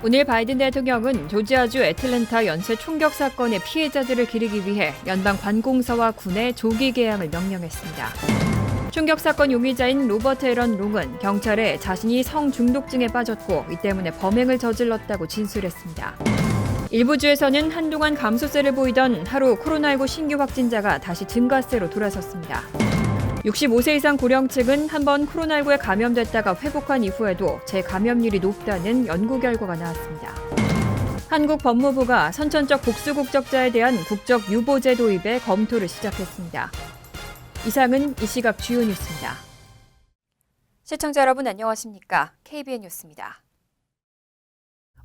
오늘 바이든 대통령은 조지아주 애틀랜타 연쇄 총격 사건의 피해자들을 기리기 위해 연방 관공서와 군에 조기 개항을 명령했습니다. 총격 사건 용의자인 로버트 에런 롱은 경찰에 자신이 성중독증에 빠졌고 이 때문에 범행을 저질렀다고 진술했습니다. 일부 주에서는 한동안 감소세를 보이던 하루 코로나19 신규 확진자가 다시 증가세로 돌아섰습니다. 65세 이상 고령층은 한번 코로나19에 감염됐다가 회복한 이후에도 재감염률이 높다는 연구 결과가 나왔습니다. 한국 법무부가 선천적 복수국적자에 대한 국적 유보제 도입에 검토를 시작했습니다. 이상은 이 시각 주요 뉴스입니다. 시청자 여러분 안녕하십니까? KBN 뉴스입니다.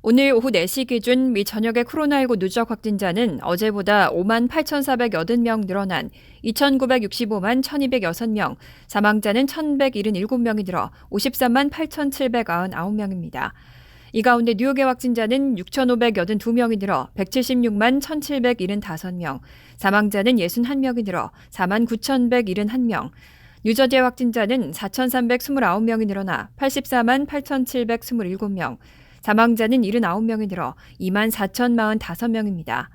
오늘 오후 4시 기준 미 전역의 코로나19 누적 확진자는 어제보다 5만 8,480명 늘어난 2,965만 1,206명, 사망자는 1,177명이 늘어 53만 8,799명입니다. 이 가운데 뉴욕의 확진자는 6,582명이 늘어 176만 1,775명, 사망자는 61명이 늘어 4만 9,171명, 뉴저지의 확진자는 4,329명이 늘어나 84만 8,727명, 사망자는 79명이 늘어 2만 4,045명입니다.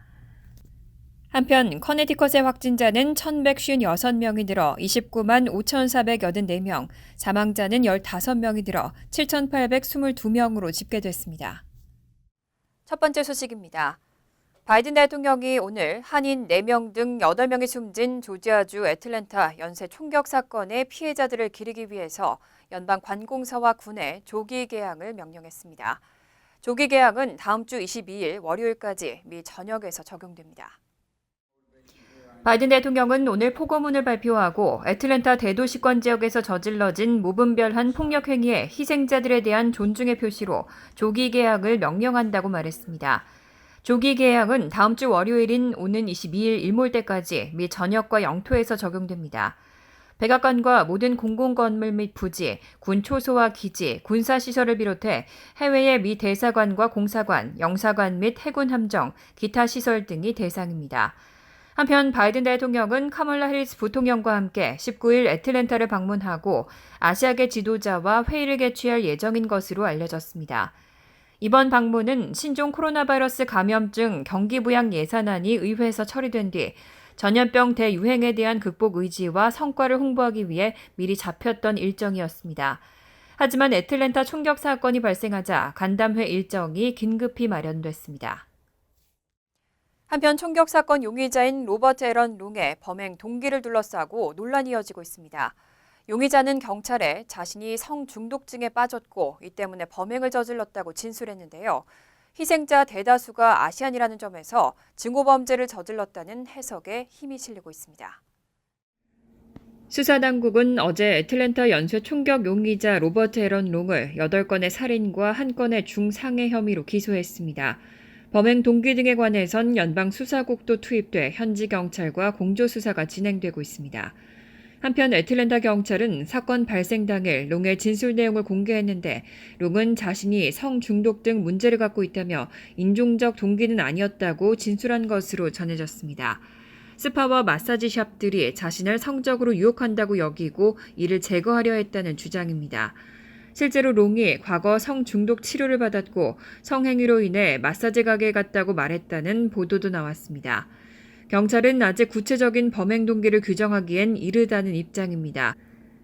한편 커네티컷의 확진자는 1,156명이 늘어 29만 5,484명, 사망자는 15명이 늘어 7,822명으로 집계됐습니다. 첫 번째 소식입니다. 바이든 대통령이 오늘 한인 4명 등 8명이 숨진 조지아주 애틀랜타 연쇄 총격 사건의 피해자들을 기리기 위해서 연방 관공서와 군에 조기 개항을 명령했습니다. 조기 개항은 다음 주 22일 월요일까지 미 전역에서 적용됩니다. 바이든 대통령은 오늘 포고문을 발표하고 애틀랜타 대도시권 지역에서 저질러진 무분별한 폭력 행위의 희생자들에 대한 존중의 표시로 조기 개항을 명령한다고 말했습니다. 조기 개항은 다음 주 월요일인 오는 22일 일몰때까지 미 전역과 영토에서 적용됩니다. 백악관과 모든 공공건물 및 부지, 군 초소와 기지, 군사시설을 비롯해 해외의 미 대사관과 공사관, 영사관 및 해군 함정, 기타 시설 등이 대상입니다. 한편 바이든 대통령은 카멀라 해리스 부통령과 함께 19일 애틀랜타를 방문하고 아시아계 지도자와 회의를 개최할 예정인 것으로 알려졌습니다. 이번 방문은 신종 코로나 바이러스 감염증 경기부양 예산안이 의회에서 처리된 뒤 전염병 대유행에 대한 극복 의지와 성과를 홍보하기 위해 미리 잡혔던 일정이었습니다. 하지만 애틀랜타 총격 사건이 발생하자 간담회 일정이 긴급히 마련됐습니다. 한편 총격 사건 용의자인 로버트 에런 롱의 범행 동기를 둘러싸고 논란이 이어지고 있습니다. 용의자는 경찰에 자신이 성중독증에 빠졌고 이 때문에 범행을 저질렀다고 진술했는데요. 희생자 대다수가 아시안이라는 점에서 증오범죄를 저질렀다는 해석에 힘이 실리고 있습니다. 수사당국은 어제 애틀랜타 연쇄 총격 용의자 로버트 에런 롱을 8건의 살인과 1건의 중상해 혐의로 기소했습니다. 범행 동기 등에 관해선 연방수사국도 투입돼 현지 경찰과 공조수사가 진행되고 있습니다. 한편 애틀랜타 경찰은 사건 발생 당일 롱의 진술 내용을 공개했는데 롱은 자신이 성중독 등 문제를 갖고 있다며 인종적 동기는 아니었다고 진술한 것으로 전해졌습니다. 스파와 마사지 샵들이 자신을 성적으로 유혹한다고 여기고 이를 제거하려 했다는 주장입니다. 실제로 롱이 과거 성중독 치료를 받았고 성행위로 인해 마사지 가게에 갔다고 말했다는 보도도 나왔습니다. 경찰은 아직 구체적인 범행 동기를 규정하기엔 이르다는 입장입니다.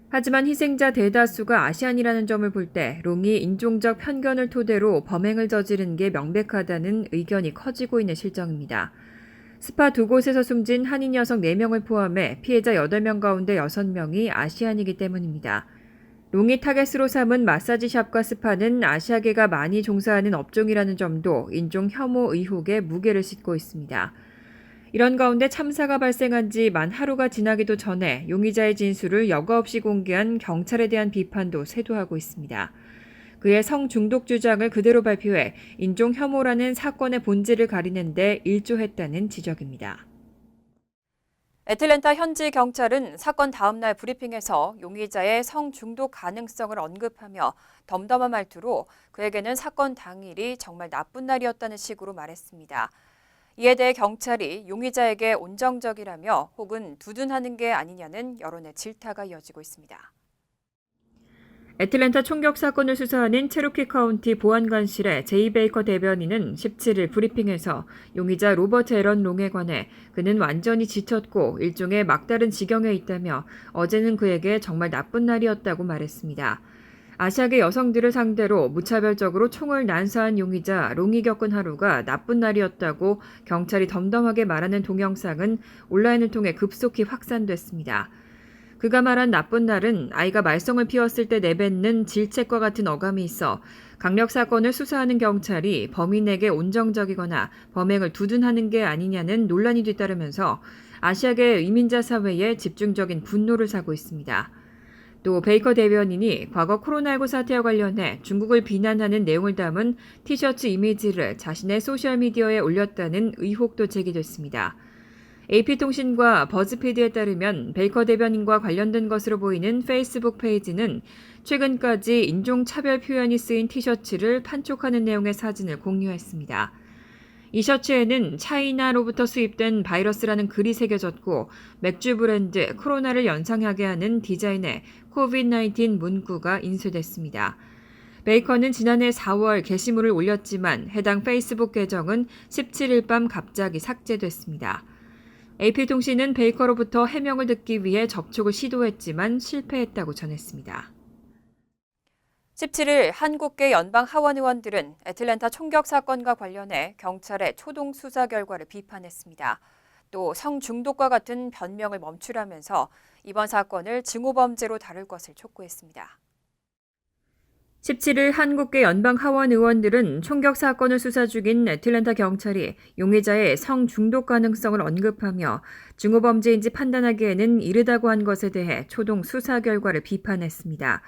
하지만 희생자 대다수가 아시안이라는 점을 볼 때 롱이 인종적 편견을 토대로 범행을 저지른 게 명백하다는 의견이 커지고 있는 실정입니다. 스파 2곳에서 숨진 한인 여성 4명을 포함해 피해자 8명 가운데 6명이 아시안이기 때문입니다. 롱이 타겟으로 삼은 마사지샵과 스파는 아시아계가 많이 종사하는 업종이라는 점도 인종 혐오 의혹에 무게를 싣고 있습니다. 이런 가운데 참사가 발생한 지 만 하루가 지나기도 전에 용의자의 진술을 여과 없이 공개한 경찰에 대한 비판도 쇄도하고 있습니다. 그의 성중독 주장을 그대로 발표해 인종 혐오라는 사건의 본질을 가리는 데 일조했다는 지적입니다. 애틀랜타 현지 경찰은 사건 다음 날 브리핑에서 용의자의 성중독 가능성을 언급하며 덤덤한 말투로 그에게는 사건 당일이 정말 나쁜 날이었다는 식으로 말했습니다. 이에 대해 경찰이 용의자에게 온정적이라며 혹은 두둔하는 게 아니냐는 여론의 질타가 이어지고 있습니다. 애틀랜타 총격 사건을 수사하는 체로키 카운티 보안관실의 제이 베이커 대변인은 17일 브리핑에서 용의자 로버트 에런 롱에 관해 그는 완전히 지쳤고 일종의 막다른 지경에 있다며 어제는 그에게 정말 나쁜 날이었다고 말했습니다. 아시아계 여성들을 상대로 무차별적으로 총을 난사한 용의자 롱이 겪은 하루가 나쁜 날이었다고 경찰이 덤덤하게 말하는 동영상은 온라인을 통해 급속히 확산됐습니다. 그가 말한 나쁜 날은 아이가 말썽을 피웠을 때 내뱉는 질책과 같은 어감이 있어 강력 사건을 수사하는 경찰이 범인에게 온정적이거나 범행을 두둔하는 게 아니냐는 논란이 뒤따르면서 아시아계 이민자 사회에 집중적인 분노를 사고 있습니다. 또 베이커 대변인이 과거 코로나19 사태와 관련해 중국을 비난하는 내용을 담은 티셔츠 이미지를 자신의 소셜미디어에 올렸다는 의혹도 제기됐습니다. AP통신과 버즈피드에 따르면 베이커 대변인과 관련된 것으로 보이는 페이스북 페이지는 최근까지 인종차별 표현이 쓰인 티셔츠를 판촉하는 내용의 사진을 공유했습니다. 이 셔츠에는 차이나로부터 수입된 바이러스라는 글이 새겨졌고 맥주 브랜드 코로나를 연상하게 하는 디자인의 COVID-19 문구가 인쇄됐습니다. 베이커는 지난해 4월 게시물을 올렸지만 해당 페이스북 계정은 17일 밤 갑자기 삭제됐습니다. AP통신은 베이커로부터 해명을 듣기 위해 접촉을 시도했지만 실패했다고 전했습니다. 17일 한국계 연방 하원 의원들은 애틀랜타 총격 사건과 관련해 경찰의 초동 수사 결과를 비판했습니다. 또 성중독과 같은 변명을 멈추라면서 이번 사건을 증오범죄로 다룰 것을 촉구했습니다. 17일 한국계 연방 하원 의원들은 총격 사건을 수사 중인 애틀랜타 경찰이 용의자의 성중독 가능성을 언급하며 증오범죄인지 판단하기에는 이르다고 한 것에 대해 초동 수사 결과를 비판했습니다.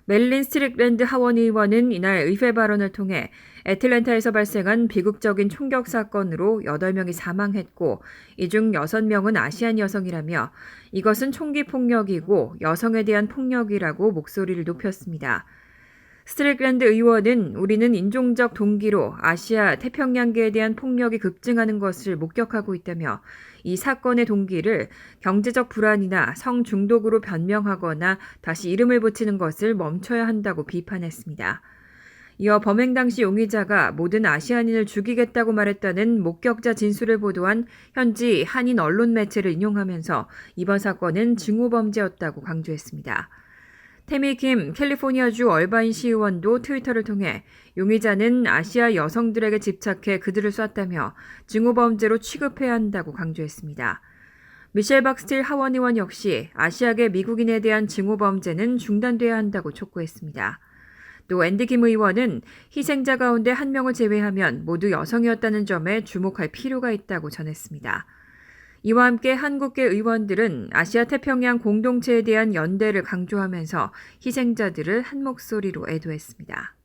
멜린 스트릭랜드 하원 의원은 이날 의회 발언을 통해 애틀랜타에서 발생한 비극적인 총격 사건으로 8명이 사망했고 이 중 6명은 아시안 여성이라며 이것은 총기 폭력이고 여성에 대한 폭력이라고 목소리를 높였습니다. 스트릭랜드 의원은 우리는 인종적 동기로 아시아 태평양계에 대한 폭력이 급증하는 것을 목격하고 있다며 이 사건의 동기를 경제적 불안이나 성중독으로 변명하거나 다시 이름을 붙이는 것을 멈춰야 한다고 비판했습니다. 이어 범행 당시 용의자가 모든 아시아인을 죽이겠다고 말했다는 목격자 진술을 보도한 현지 한인 언론 매체를 인용하면서 이번 사건은 증오범죄였다고 강조했습니다. 태미 김 캘리포니아주 얼바인 시의원도 트위터를 통해 용의자는 아시아 여성들에게 집착해 그들을 쐈다며 증오범죄로 취급해야 한다고 강조했습니다. 미셸 박스틸 하원 의원 역시 아시아계 미국인에 대한 증오범죄는 중단돼야 한다고 촉구했습니다. 또 앤디 김 의원은 희생자 가운데 한 명을 제외하면 모두 여성이었다는 점에 주목할 필요가 있다고 전했습니다. 이와 함께 한국계 의원들은 아시아 태평양 공동체에 대한 연대를 강조하면서 희생자들을 한 목소리로 애도했습니다.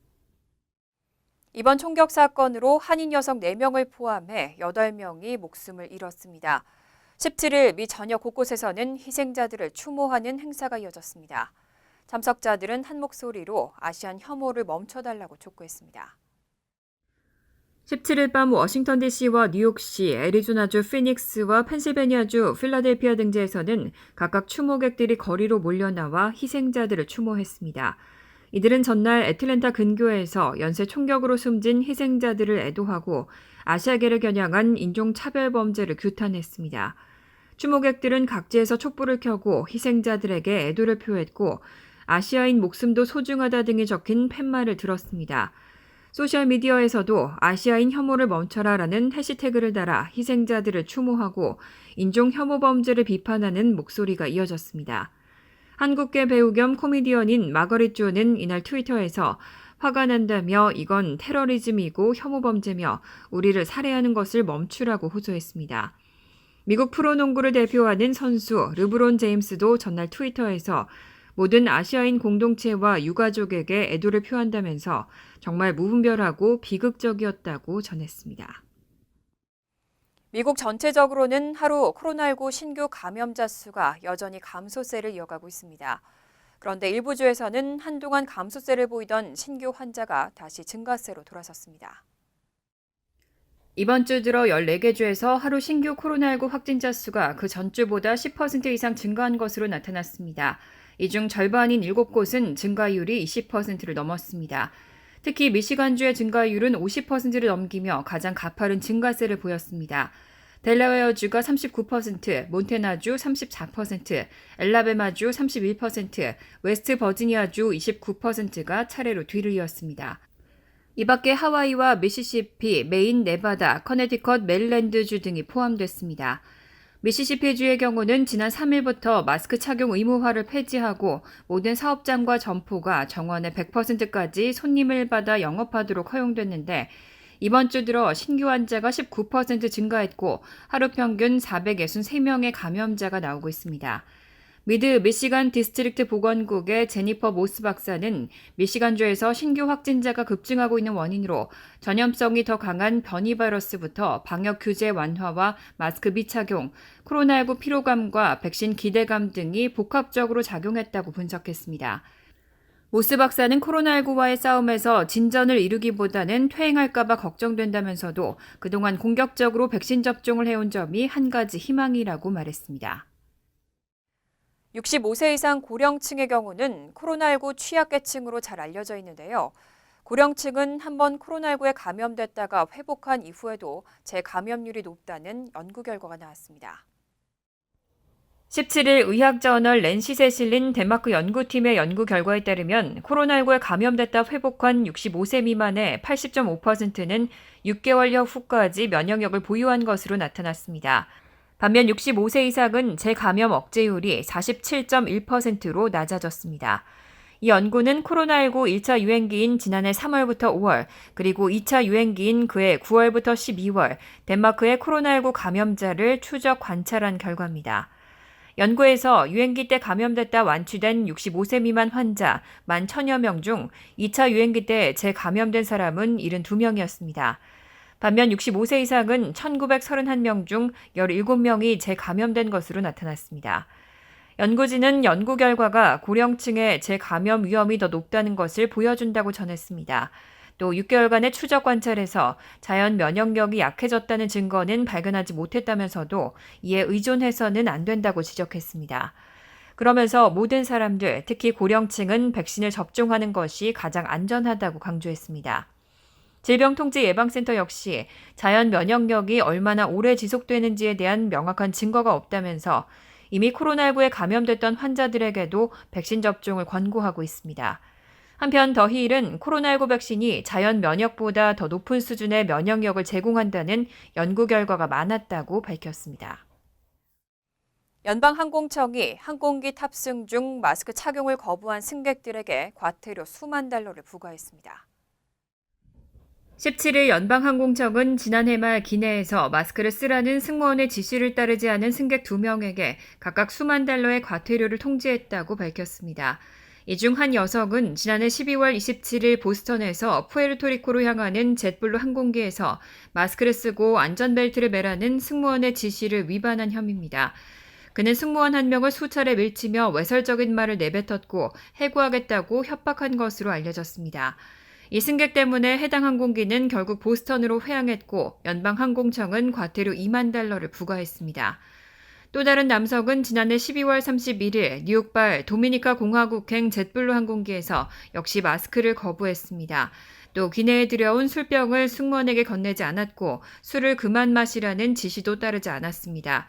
이번 총격 사건으로 한인 여성 4명을 포함해 8명이 목숨을 잃었습니다. 17일 미 전역 곳곳에서는 희생자들을 추모하는 행사가 이어졌습니다. 참석자들은 한 목소리로 아시안 혐오를 멈춰달라고 촉구했습니다. 17일 밤 워싱턴 DC와 뉴욕시, 애리조나주 피닉스와 펜실베니아주 필라델피아 등지에서는 각각 추모객들이 거리로 몰려나와 희생자들을 추모했습니다. 이들은 전날 애틀랜타 근교에서 연쇄 총격으로 숨진 희생자들을 애도하고 아시아계를 겨냥한 인종차별 범죄를 규탄했습니다. 추모객들은 각지에서 촛불을 켜고 희생자들에게 애도를 표했고 아시아인 목숨도 소중하다 등이 적힌 팻말을 들었습니다. 소셜미디어에서도 아시아인 혐오를 멈춰라라는 해시태그를 달아 희생자들을 추모하고 인종 혐오 범죄를 비판하는 목소리가 이어졌습니다. 한국계 배우 겸 코미디언인 마거릿 조는 이날 트위터에서 화가 난다며 이건 테러리즘이고 혐오 범죄며 우리를 살해하는 것을 멈추라고 호소했습니다. 미국 프로농구를 대표하는 선수 르브론 제임스도 전날 트위터에서 모든 아시아인 공동체와 유가족에게 애도를 표한다면서 정말 무분별하고 비극적이었다고 전했습니다. 미국 전체적으로는 하루 코로나19 신규 감염자 수가 여전히 감소세를 이어가고 있습니다. 그런데 일부 주에서는 한동안 감소세를 보이던 신규 환자가 다시 증가세로 돌아섰습니다. 이번 주 들어 14개 주에서 하루 신규 코로나19 확진자 수가 그 전주보다 10% 이상 증가한 것으로 나타났습니다. 이 중 절반인 7곳은 증가율이 20%를 넘었습니다. 특히 미시간주의 증가율은 50%를 넘기며 가장 가파른 증가세를 보였습니다. 델라웨어주가 39%, 몬태나주 34%, 엘라베마주 31%, 웨스트 버지니아주 29%가 차례로 뒤를 이었습니다. 이 밖에 하와이와 미시시피, 메인, 네바다, 커네티컷, 메릴랜드주 등이 포함됐습니다. 미시시피주의 경우는 지난 3일부터 마스크 착용 의무화를 폐지하고 모든 사업장과 점포가 정원의 100%까지 손님을 받아 영업하도록 허용됐는데 이번 주 들어 신규 환자가 19% 증가했고 하루 평균 463명의 감염자가 나오고 있습니다. 미드 미시간 디스트릭트 보건국의 제니퍼 모스 박사는 미시간주에서 신규 확진자가 급증하고 있는 원인으로 전염성이 더 강한 변이 바이러스부터 방역 규제 완화와 마스크 미착용, 코로나19 피로감과 백신 기대감 등이 복합적으로 작용했다고 분석했습니다. 모스 박사는 코로나19와의 싸움에서 진전을 이루기보다는 퇴행할까 봐 걱정된다면서도 그동안 공격적으로 백신 접종을 해온 점이 한 가지 희망이라고 말했습니다. 65세 이상 고령층의 경우는 코로나19 취약계층으로 잘 알려져 있는데요. 고령층은 한번 코로나19에 감염됐다가 회복한 이후에도 재감염률이 높다는 연구 결과가 나왔습니다. 17일 의학저널 랜시스에 실린 덴마크 연구팀의 연구 결과에 따르면 코로나19에 감염됐다 회복한 65세 미만의 80.5%는 6개월여 후까지 면역력을 보유한 것으로 나타났습니다. 반면 65세 이상은 재감염 억제율이 47.1%로 낮아졌습니다. 이 연구는 코로나19 1차 유행기인 지난해 3월부터 5월, 그리고 2차 유행기인 그해 9월부터 12월, 덴마크의 코로나19 감염자를 추적 관찰한 결과입니다. 연구에서 유행기 때 감염됐다 완치된 65세 미만 환자 11,000여 명 중 2차 유행기 때 재감염된 사람은 72명이었습니다. 반면 65세 이상은 1,931명 중 17명이 재감염된 것으로 나타났습니다. 연구진은 연구 결과가 고령층의 재감염 위험이 더 높다는 것을 보여준다고 전했습니다. 또 6개월간의 추적 관찰에서 자연 면역력이 약해졌다는 증거는 발견하지 못했다면서도 이에 의존해서는 안 된다고 지적했습니다. 그러면서 모든 사람들, 특히 고령층은 백신을 접종하는 것이 가장 안전하다고 강조했습니다. 질병통제예방센터 역시 자연 면역력이 얼마나 오래 지속되는지에 대한 명확한 증거가 없다면서 이미 코로나19에 감염됐던 환자들에게도 백신 접종을 권고하고 있습니다. 한편 더히일은 코로나19 백신이 자연 면역보다 더 높은 수준의 면역력을 제공한다는 연구 결과가 많았다고 밝혔습니다. 연방항공청이 항공기 탑승 중 마스크 착용을 거부한 승객들에게 과태료 수만 달러를 부과했습니다. 17일 연방항공청은 지난해 말 기내에서 마스크를 쓰라는 승무원의 지시를 따르지 않은 승객 2명에게 각각 수만 달러의 과태료를 통지했다고 밝혔습니다. 이 중 한 여성은 지난해 12월 27일 보스턴에서 푸에르토리코로 향하는 젯블루 항공기에서 마스크를 쓰고 안전벨트를 매라는 승무원의 지시를 위반한 혐의입니다. 그는 승무원 한 명을 수차례 밀치며 외설적인 말을 내뱉었고 해고하겠다고 협박한 것으로 알려졌습니다. 이 승객 때문에 해당 항공기는 결국 보스턴으로 회항했고 연방항공청은 과태료 2만 달러를 부과했습니다. 또 다른 남성은 지난해 12월 31일 뉴욕발 도미니카 공화국행 젯블루 항공기에서 역시 마스크를 거부했습니다. 또 기내에 들여온 술병을 승무원에게 건네지 않았고 술을 그만 마시라는 지시도 따르지 않았습니다.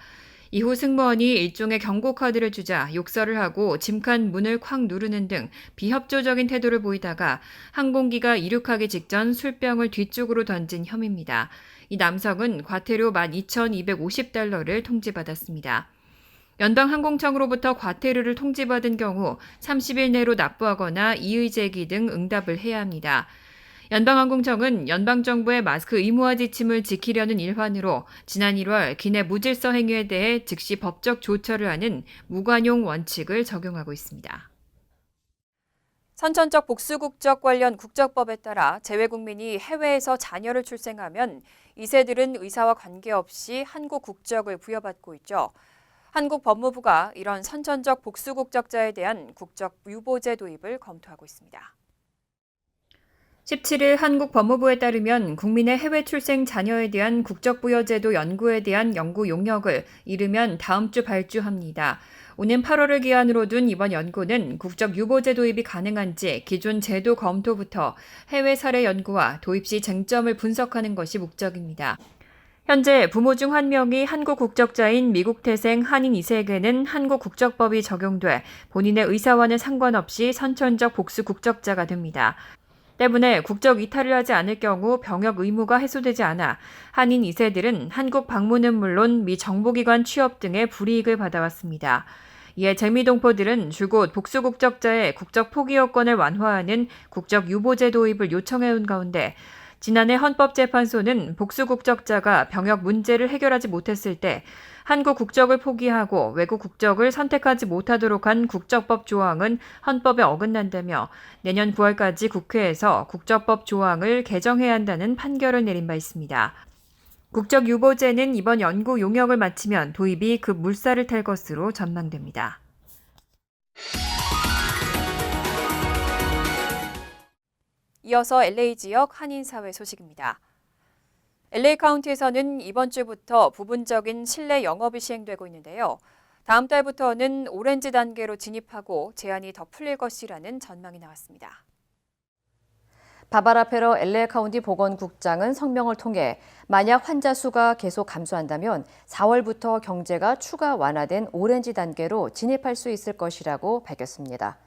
이후 승무원이 일종의 경고카드를 주자 욕설을 하고 짐칸 문을 콱 누르는 등 비협조적인 태도를 보이다가 항공기가 이륙하기 직전 술병을 뒤쪽으로 던진 혐의입니다. 이 남성은 과태료 12,250달러를 통지받았습니다. 연방항공청으로부터 과태료를 통지받은 경우 30일 내로 납부하거나 이의 제기 등 응답을 해야 합니다. 연방항공청은 연방정부의 마스크 의무화 지침을 지키려는 일환으로 지난 1월 기내 무질서 행위에 대해 즉시 법적 조처를 하는 무관용 원칙을 적용하고 있습니다. 선천적 복수국적 관련 국적법에 따라 재외국민이 해외에서 자녀를 출생하면 이 세들은 의사와 관계없이 한국 국적을 부여받고 있죠. 한국 법무부가 이런 선천적 복수국적자에 대한 국적 유보제 도입을 검토하고 있습니다. 17일 한국 법무부에 따르면 국민의 해외 출생 자녀에 대한 국적부여제도 연구에 대한 연구 용역을 이르면 다음 주 발주합니다. 오는 8월을 기한으로 둔 이번 연구는 국적 유보제 도입이 가능한지 기존 제도 검토부터 해외 사례 연구와 도입 시 쟁점을 분석하는 것이 목적입니다. 현재 부모 중 한 명이 한국 국적자인 미국 태생 한인 2세에게는 한국 국적법이 적용돼 본인의 의사와는 상관없이 선천적 복수 국적자가 됩니다. 때문에 국적 이탈을 하지 않을 경우 병역 의무가 해소되지 않아 한인 2세들은 한국 방문은 물론 미 정보기관 취업 등의 불이익을 받아왔습니다. 이에 재미동포들은 줄곧 복수 국적자의 국적 포기 요건을 완화하는 국적 유보제 도입을 요청해온 가운데 지난해 헌법재판소는 복수 국적자가 병역 문제를 해결하지 못했을 때 한국 국적을 포기하고 외국 국적을 선택하지 못하도록 한 국적법 조항은 헌법에 어긋난다며 내년 9월까지 국회에서 국적법 조항을 개정해야 한다는 판결을 내린 바 있습니다. 국적 유보제는 이번 연구 용역을 마치면 도입이 급 물살을 탈 것으로 전망됩니다. 이어서 LA 지역 한인사회 소식입니다. LA 카운티에서는 이번 주부터 부분적인 실내 영업이 시행되고 있는데요. 다음 달부터는 오렌지 단계로 진입하고 제한이 더 풀릴 것이라는 전망이 나왔습니다. 바바라 페러 LA 카운티 보건국장은 성명을 통해 만약 환자 수가 계속 감소한다면 4월부터 경제가 추가 완화된 오렌지 단계로 진입할 수 있을 것이라고 밝혔습니다.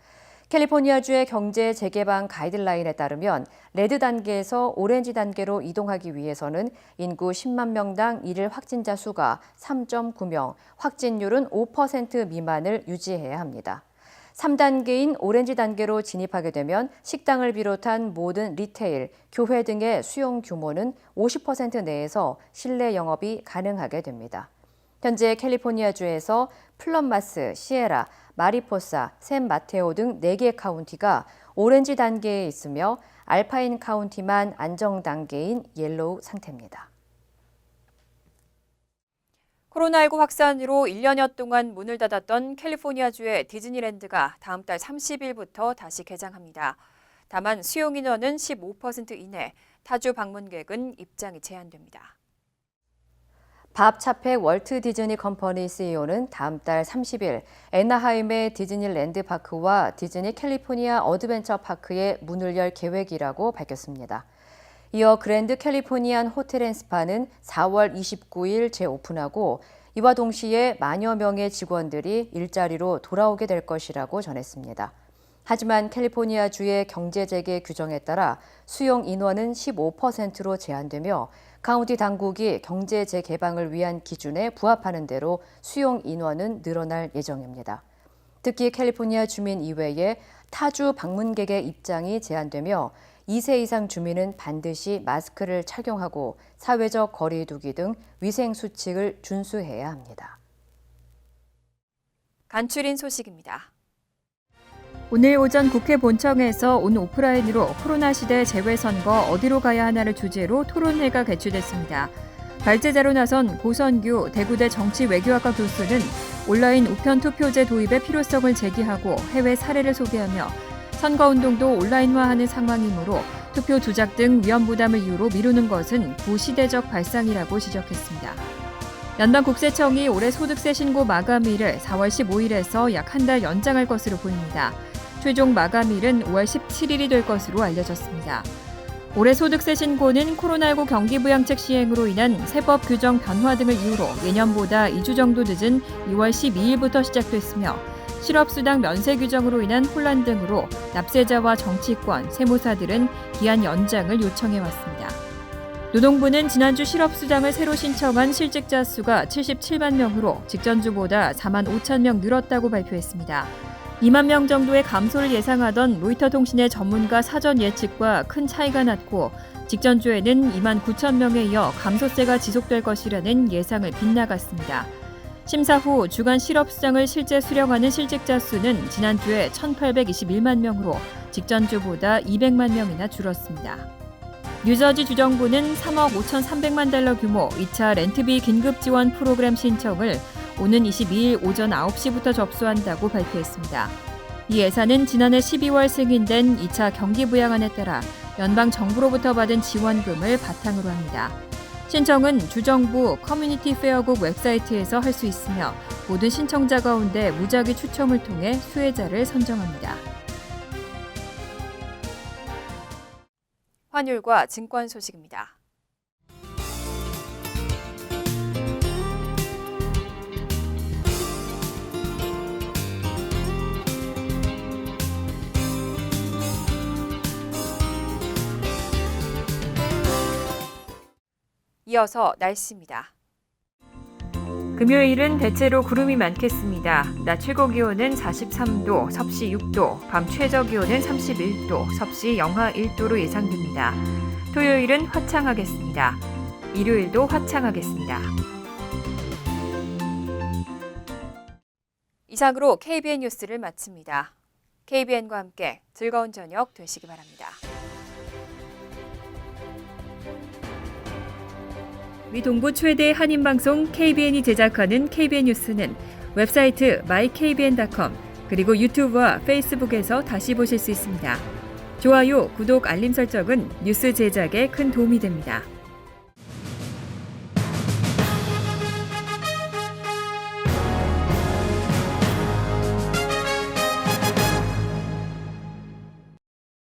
캘리포니아주의 경제 재개방 가이드라인에 따르면 레드 단계에서 오렌지 단계로 이동하기 위해서는 인구 10만 명당 일일 확진자 수가 3.9명, 확진율은 5% 미만을 유지해야 합니다. 3단계인 오렌지 단계로 진입하게 되면 식당을 비롯한 모든 리테일, 교회 등의 수용 규모는 50% 내에서 실내 영업이 가능하게 됩니다. 현재 캘리포니아주에서 플럼마스, 시에라, 마리포사, 샌마테오 등 4개 카운티가 오렌지 단계에 있으며 알파인 카운티만 안정 단계인 옐로우 상태입니다. 코로나19 확산으로 1년여 동안 문을 닫았던 캘리포니아주의 디즈니랜드가 다음 달 30일부터 다시 개장합니다. 다만 수용 인원은 15% 이내, 타주 방문객은 입장이 제한됩니다. 밥 차펙 월트 디즈니 컴퍼니 CEO는 다음 달 30일 애나하임의 디즈니랜드 파크와 디즈니 캘리포니아 어드벤처 파크에 문을 열 계획이라고 밝혔습니다. 이어 그랜드 캘리포니안 호텔 앤 스파는 4월 29일 재오픈하고 이와 동시에 만여 명의 직원들이 일자리로 돌아오게 될 것이라고 전했습니다. 하지만 캘리포니아주의 경제재개 규정에 따라 수용 인원은 15%로 제한되며 카운티 당국이 경제 재개방을 위한 기준에 부합하는 대로 수용 인원은 늘어날 예정입니다. 특히 캘리포니아 주민 이외에 타주 방문객의 입장이 제한되며 2세 이상 주민은 반드시 마스크를 착용하고 사회적 거리 두기 등 위생 수칙을 준수해야 합니다. 간추린 소식입니다. 오늘 오전 국회 본청에서 온 오프라인으로 코로나 시대 재외선거 어디로 가야 하나를 주제로 토론회가 개최됐습니다. 발제자로 나선 고선규 대구대 정치외교학과 교수는 온라인 우편 투표제 도입의 필요성을 제기하고 해외 사례를 소개하며 선거운동도 온라인화하는 상황이므로 투표 조작 등 위험 부담을 이유로 미루는 것은 구시대적 발상이라고 지적했습니다. 연방국세청이 올해 소득세 신고 마감일을 4월 15일에서 약 한 달 연장할 것으로 보입니다. 최종 마감일은 5월 17일이 될 것으로 알려졌습니다. 올해 소득세 신고는 코로나19 경기부양책 시행으로 인한 세법 규정 변화 등을 이유로 예년보다 2주 정도 늦은 2월 12일부터 시작됐으며 실업수당 면세 규정으로 인한 혼란 등으로 납세자와 정치권, 세무사들은 기한 연장을 요청해왔습니다. 노동부는 지난주 실업수당을 새로 신청한 실직자 수가 77만 명으로 직전주보다 4만 5천 명 늘었다고 발표했습니다. 2만 명 정도의 감소를 예상하던 로이터 통신의 전문가 사전 예측과 큰 차이가 났고 직전주에는 2만 9천 명에 이어 감소세가 지속될 것이라는 예상을 빗나갔습니다. 심사 후 주간 실업수당을 실제 수령하는 실직자 수는 지난주에 1,821만 명으로 직전주보다 200만 명이나 줄었습니다. 뉴저지 주정부는 3억 5,300만 달러 규모 2차 렌트비 긴급 지원 프로그램 신청을 오는 22일 오전 9시부터 접수한다고 발표했습니다. 이 예산은 지난해 12월 승인된 2차 경기부양안에 따라 연방 정부로부터 받은 지원금을 바탕으로 합니다. 신청은 주정부 커뮤니티 페어국 웹사이트에서 할 수 있으며 모든 신청자 가운데 무작위 추첨을 통해 수혜자를 선정합니다. 환율과 증권 소식입니다. 이어서 날씨입니다. 금요일은 대체로 구름이 많겠습니다. 낮 최고 기온은 43도, 섭씨 6도, 밤 최저 기온은 31도, 섭씨 영하 1도로 예상됩니다. 토요일은 화창하겠습니다. 일요일도 화창하겠습니다. 이상으로 KBN 뉴스를 마칩니다. KBN과 함께 즐거운 저녁 되시기 바랍니다. 미 동부 최대 한인방송 KBN이 제작하는 KBN 뉴스는 웹사이트 mykbn.com 그리고 유튜브와 페이스북에서 다시 보실 수 있습니다. 좋아요, 구독, 알림 설정은 뉴스 제작에 큰 도움이 됩니다.